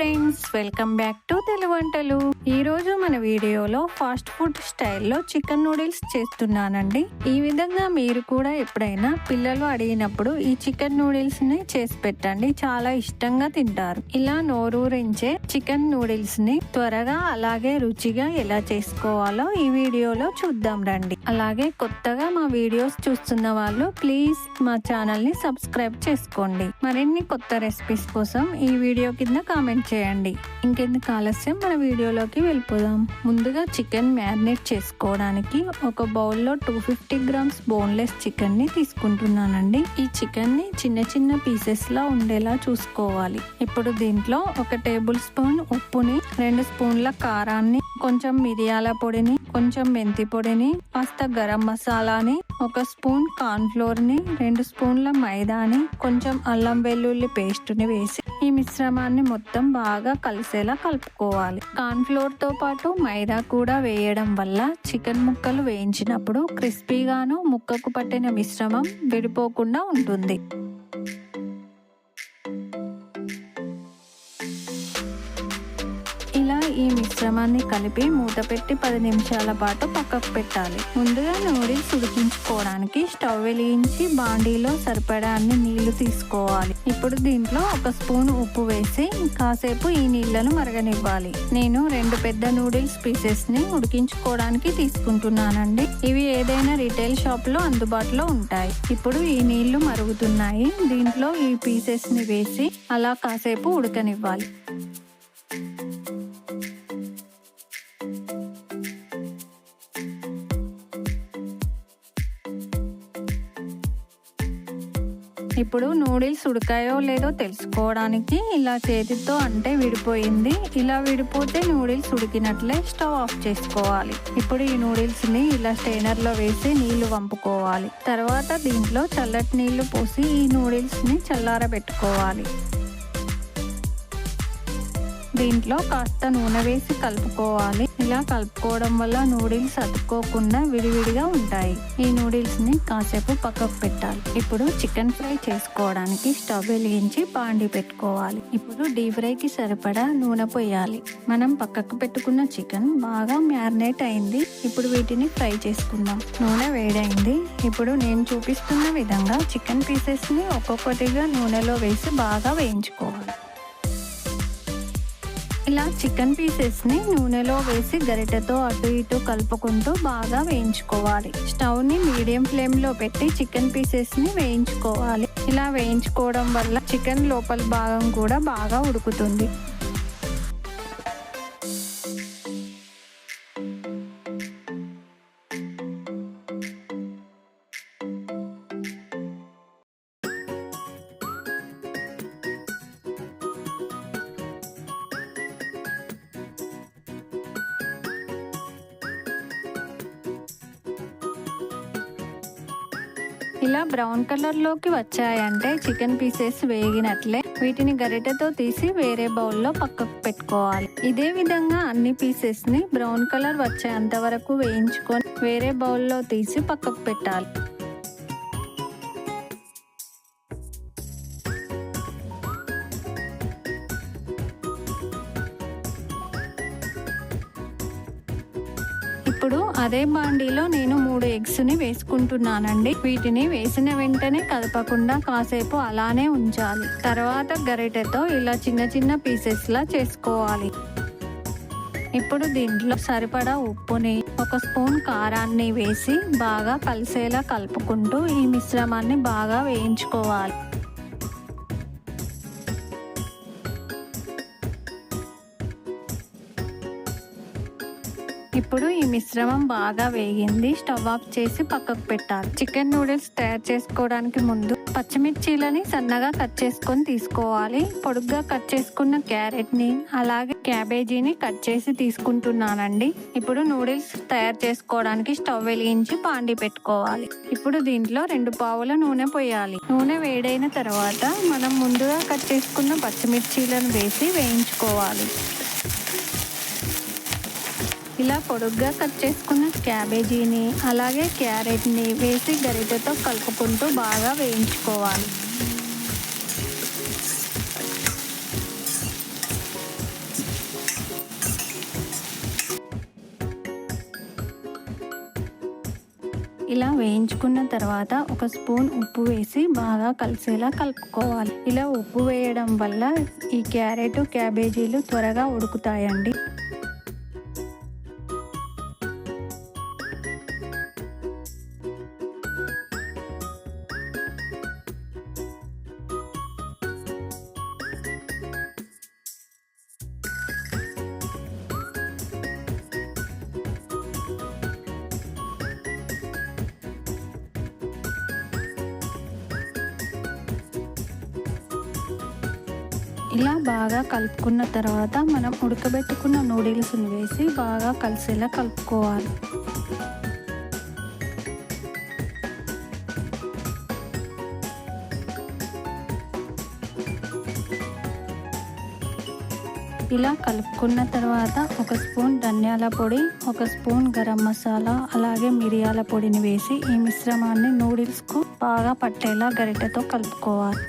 Friends, welcome back to Telugu వంటలు. ఈ రోజు మన వీడియోలో ఫాస్ట్ ఫుడ్ స్టైల్లో చికెన్ నూడిల్స్ చేస్తున్నానండి. ఈ విధంగా మీరు కూడా ఎప్పుడైనా పిల్లలు అడిగినప్పుడు ఈ చికెన్ నూడిల్స్ ని చేసి పెట్టండి, చాలా ఇష్టంగా తింటారు. ఇలా నోరూరించే చికెన్ నూడిల్స్ ని త్వరగా అలాగే రుచిగా ఎలా చేసుకోవాలో ఈ వీడియోలో చూద్దాం రండి. అలాగే కొత్తగా మా వీడియోస్ చూస్తున్న వాళ్ళు ప్లీజ్ మా ఛానల్ ని సబ్స్క్రైబ్ చేసుకోండి. మరిన్ని కొత్త రెసిపీస్ కోసం ఈ వీడియో కింద కామెంట్ చేయండి. ఇంకెందుకు ఆలస్యం, మన వీడియోలోకి వెళ్ళిపోదాం. ముందుగా చికెన్ మ్యారినేట్ చేసుకోవడానికి ఒక బౌల్లో 250 గ్రామ్స్ బోన్లెస్ చికెన్ ని తీసుకుంటున్నానండి. ఈ చికెన్ ని చిన్న చిన్న పీసెస్ లా ఉండేలా చూసుకోవాలి. ఇప్పుడు దీంట్లో 1 టేబుల్ స్పూన్ ఉప్పుని, 2 స్పూన్ల కారాన్ని, కొంచెం మిరియాల పొడిని, కొంచెం మెంతి పొడిని, కాస్త గరం మసాలాని, 1 స్పూన్ కార్న్ ఫ్లోర్ ని, 2 స్పూన్ల మైదాని, కొంచెం అల్లం వెల్లుల్లి పేస్ట్ ని వేసి ఈ మిశ్రమాన్ని మొత్తం బాగా కలిసేలా కలుపుకోవాలి. కార్న్ ఫ్లోర్ తో పాటు మైదా కూడా వేయడం వల్ల చికెన్ ముక్కలు వేయించినప్పుడు క్రిస్పీగాను ముక్కకు పట్టిన మిశ్రమం విడిపోకుండా ఉంటుంది. ఇలా ఈ మిశ్రమాన్ని కలిపి మూత పెట్టి 10 నిమిషాల పాటు పక్కకు పెట్టాలి. ముందుగా నూడిల్స్ ఉడికించుకోవడానికి స్టవ్ వెలిగించి బాండీలో సరిపడా అన్ని నీళ్లు తీసుకోవాలి. ఇప్పుడు దీంట్లో 1 స్పూన్ ఉప్పు వేసి కాసేపు ఈ నీళ్లను మరగనివ్వాలి. నేను 2 పెద్ద నూడిల్స్ పీసెస్ ని ఉడికించుకోవడానికి తీసుకుంటున్నానండి. ఇవి ఏదైనా రిటైల్ షాప్ లో అందుబాటులో ఉంటాయి. ఇప్పుడు ఈ నీళ్లు మరుగుతున్నాయి. దీంట్లో ఈ పీసెస్ ని వేసి అలా కాసేపు ఉడకనివ్వాలి. ఇప్పుడు నూడిల్స్ ఉడికాయో లేదో తెలుసుకోవడానికి ఇలా చేతితో అంటే విడిపోయింది. ఇలా విడిపోతే నూడిల్స్ ఉడికినట్లే స్టవ్ ఆఫ్ చేసుకోవాలి. ఇప్పుడు ఈ నూడిల్స్ ని ఇలా స్టెయినర్ లో వేసి నీళ్లు వంపుకోవాలి. తర్వాత దీంట్లో చల్లటి నీళ్లు పోసి ఈ నూడిల్స్ ని చల్లారబెట్టుకోవాలి. దీంట్లో కాస్త నూనె వేసి కలుపుకోవాలి. ఇలా కలుపుకోవడం వల్ల నూడిల్స్ అతుక్కోకుండా విడివిడిగా ఉంటాయి. ఈ నూడిల్స్ ని కాసేపు పక్కకు పెట్టాలి. ఇప్పుడు చికెన్ ఫ్రై చేసుకోవడానికి స్టవ్ వెలిగించి బాండీ పెట్టుకోవాలి. ఇప్పుడు డీప్ ఫ్రైకి సరిపడా నూనె పోయాలి. మనం పక్కకు పెట్టుకున్న చికెన్ బాగా మ్యారినేట్ అయింది. ఇప్పుడు వీటిని ఫ్రై చేసుకుందాం. నూనె వేడైంది. ఇప్పుడు నేను చూపిస్తున్న విధంగా చికెన్ పీసెస్ ని ఒక్కొక్కటిగా నూనెలో వేసి బాగా వేయించుకోవాలి. ఇలా చికెన్ పీసెస్ ని నూనెలో వేసి గరిటెతో అటు ఇటు కలుపుకుంటూ బాగా వేయించుకోవాలి. స్టవ్ ని మీడియం ఫ్లేమ్ లో పెట్టి చికెన్ పీసెస్ ని వేయించుకోవాలి. ఇలా వేయించుకోవడం వల్ల చికెన్ లోపల భాగం కూడా బాగా ఉడుకుతుంది. ఇలా బ్రౌన్ కలర్ లోకి వచ్చాయంటే చికెన్ పీసెస్ వేగినట్లే. వీటిని గరిటెతో తీసి వేరే బౌల్లో పక్కకు పెట్టుకోవాలి. ఇదే విధంగా అన్ని పీసెస్ ని బ్రౌన్ కలర్ వచ్చేంత వరకు వేయించుకొని వేరే బౌల్లో తీసి పక్కకు పెట్టాలి. ఇప్పుడు అదే బాండీలో నేను 3 ఎగ్స్ ని వేసుకుంటున్నానండి. వీటిని వేసిన వెంటనే కదపకుండా కాసేపు అలానే ఉంచాలి. తర్వాత గరిటెతో ఇలా చిన్న చిన్న పీసెస్ లా చేసుకోవాలి. ఇప్పుడు దీంట్లో సరిపడా ఉప్పుని, 1 స్పూన్ కారాన్ని వేసి బాగా కలిసేలా కలుపుకుంటూ ఈ మిశ్రమాన్ని బాగా వేయించుకోవాలి. ఇప్పుడు ఈ మిశ్రమం బాగా వేగింది. స్టవ్ ఆఫ్ చేసి పక్కకు పెట్టాలి. చికెన్ నూడిల్స్ తయారు చేసుకోవడానికి ముందు పచ్చిమిర్చీలని సన్నగా కట్ చేసుకొని తీసుకోవాలి. పొడుగ్గా కట్ చేసుకున్న క్యారెట్ ని అలాగే క్యాబేజీని కట్ చేసి తీసుకుంటున్నానండి. ఇప్పుడు నూడిల్స్ తయారు చేసుకోవడానికి స్టవ్ వెలిగించి బాండీ పెట్టుకోవాలి. ఇప్పుడు దీంట్లో 2 పావుల నూనె పోయాలి. నూనె వేడైన తర్వాత మనం ముందుగా కట్ చేసుకున్న పచ్చిమిర్చీలను వేసి వేయించుకోవాలి. ఇలా పొడుగ్గా కట్ చేసుకున్న క్యాబేజీని అలాగే క్యారెట్ని వేసి గరిటెతో కలుపుకుంటూ బాగా వేయించుకోవాలి. ఇలా వేయించుకున్న తర్వాత ఒక స్పూన్ ఉప్పు వేసి బాగా కలిసేలా కలుపుకోవాలి. ఇలా ఉప్పు వేయడం వల్ల ఈ క్యారెట్, క్యాబేజీలు త్వరగా ఉడుకుతాయండి. ఇలా బాగా కలుపుకున్న తర్వాత మనం ఉడకబెట్టుకున్న నూడిల్స్ని వేసి బాగా కలిసేలా కలుపుకోవాలి. ఇలా కలుపుకున్న తర్వాత ఒక స్పూన్ ధనియాల పొడి, ఒక స్పూన్ గరం మసాలా, అలాగే మిరియాల పొడిని వేసి ఈ మిశ్రమాన్ని నూడిల్స్కు బాగా పట్టేలా గరిటెతో కలుపుకోవాలి.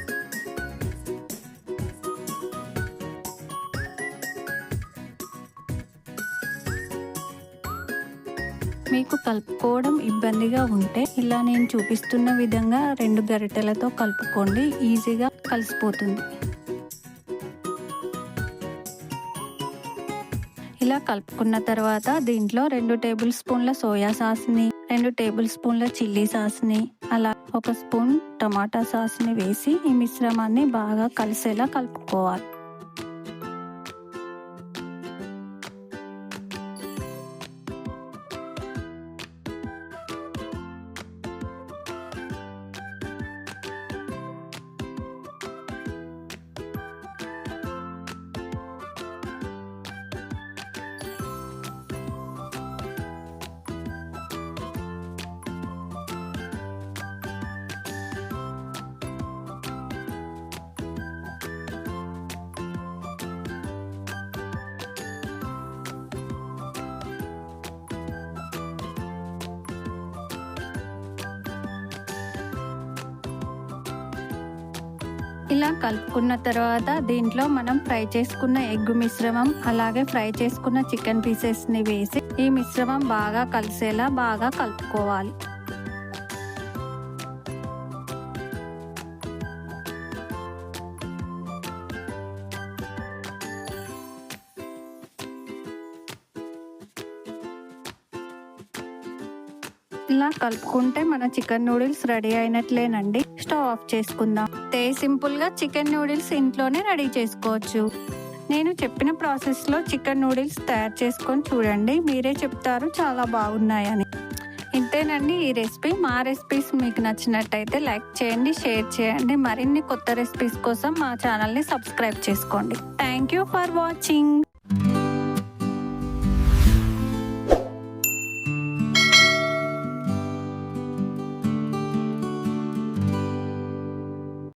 మీకు కలుపుకోవడం ఇబ్బందిగా ఉంటే ఇలా నేను చూపిస్తున్న విధంగా 2 గరిటెలతో కలుపుకోండి, ఈజీగా కలిసిపోతుంది. ఇలా కలుపుకున్న తర్వాత దీంట్లో 2 టేబుల్ స్పూన్ల సోయా సాస్ని, 2 టేబుల్ స్పూన్ల చిల్లీ సాస్ని, అలా 1 స్పూన్ టమాటా సాస్ని వేసి ఈ మిశ్రమాన్ని బాగా కలిసేలా కలుపుకోవాలి. ఇలా కలుపుకున్న తర్వాత దీంట్లో మనం ఫ్రై చేసుకున్న ఎగ్ మిశ్రమం, అలాగే ఫ్రై చేసుకున్న చికెన్ పీసెస్ని వేసి ఈ మిశ్రమం బాగా కలిసేలా బాగా కలుపుకోవాలి. ఇలా కలుపుకుంటే మన చికెన్ నూడిల్స్ రెడీ అయినట్లేనండి. స్టవ్ ఆఫ్ చేసుకుందాం. సింపుల్ గా చికెన్ నూడిల్స్ ఇంట్లోనే రెడీ చేసుకోవచ్చు. నేను చెప్పిన ప్రాసెస్లో చికెన్ నూడిల్స్ తయారు చేసుకొని చూడండి, మీరే చెప్తారు చాలా బాగున్నాయని. ఇంతేనండి ఈ రెసిపీ. మా రెసిపీస్ మీకు నచ్చినట్టయితే లైక్ చేయండి, షేర్ చేయండి. మరిన్ని కొత్త రెసిపీస్ కోసం మా ఛానల్ని సబ్స్క్రైబ్ చేసుకోండి. Thank you for watching.